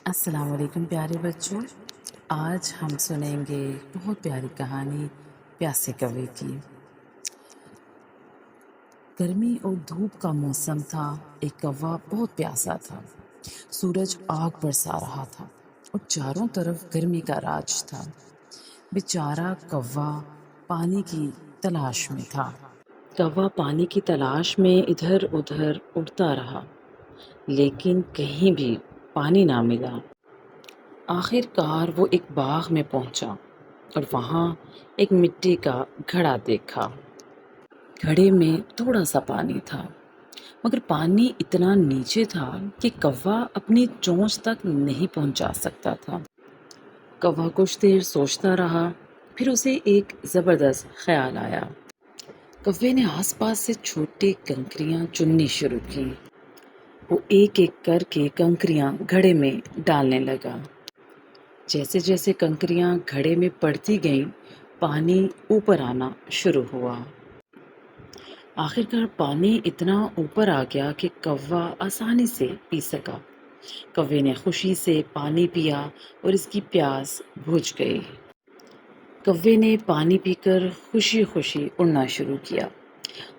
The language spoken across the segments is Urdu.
السلام علیکم پیارے بچوں، آج ہم سنیں گے بہت پیاری کہانی پیاسے کوے کی۔ گرمی اور دھوپ کا موسم تھا۔ ایک کوا بہت پیاسا تھا۔ سورج آگ برسا رہا تھا اور چاروں طرف گرمی کا راج تھا۔ بیچارہ کوا پانی کی تلاش میں تھا۔ کوا پانی کی تلاش میں ادھر ادھر اڑتا رہا، لیکن کہیں بھی پانی نہ ملا۔ آخر کار وہ ایک باغ میں پہنچا اور وہاں ایک مٹی کا گھڑا دیکھا۔ گھڑے میں تھوڑا سا پانی تھا، مگر پانی اتنا نیچے تھا کہ کوا اپنی چونچ تک نہیں پہنچا سکتا تھا۔ کوا کچھ دیر سوچتا رہا، پھر اسے ایک زبردست خیال آیا۔ کوے نے آس پاس سے چھوٹی کنکریاں چننی شروع کی۔ وہ ایک ایک کر کے کنکریاں گھڑے میں ڈالنے لگا۔ جیسے جیسے کنکریاں گھڑے میں پڑتی گئیں، پانی اوپر آنا شروع ہوا۔ آخر کار پانی اتنا اوپر آ گیا کہ کوا آسانی سے پی سکا۔ کوے نے خوشی سے پانی پیا اور اس کی پیاس بجھ گئی۔ کوے نے پانی پی کر خوشی خوشی اڑنا شروع کیا۔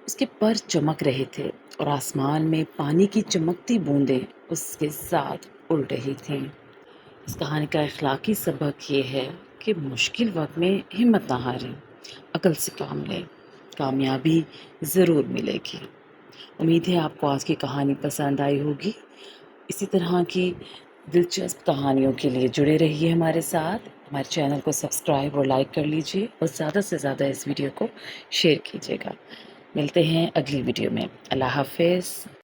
اس کے پر چمک رہے تھے اور آسمان میں پانی کی چمکتی بوندیں اس کے ساتھ اڑ رہی تھیں۔ اس کہانی کا اخلاقی سبق یہ ہے کہ مشکل وقت میں ہمت نہ ہاریں، عقل سے کام لیں، کامیابی ضرور ملے گی۔ امید ہے آپ کو آج کی کہانی پسند آئی ہوگی۔ اسی طرح کی دلچسپ کہانیوں کے لیے جڑے رہیے ہمارے ساتھ۔ ہمارے چینل کو سبسکرائب اور لائک کر لیجیے اور زیادہ سے زیادہ اس ویڈیو کو شیئر کیجیے گا۔ ملتے ہیں اگلی ویڈیو میں۔ اللہ حافظ۔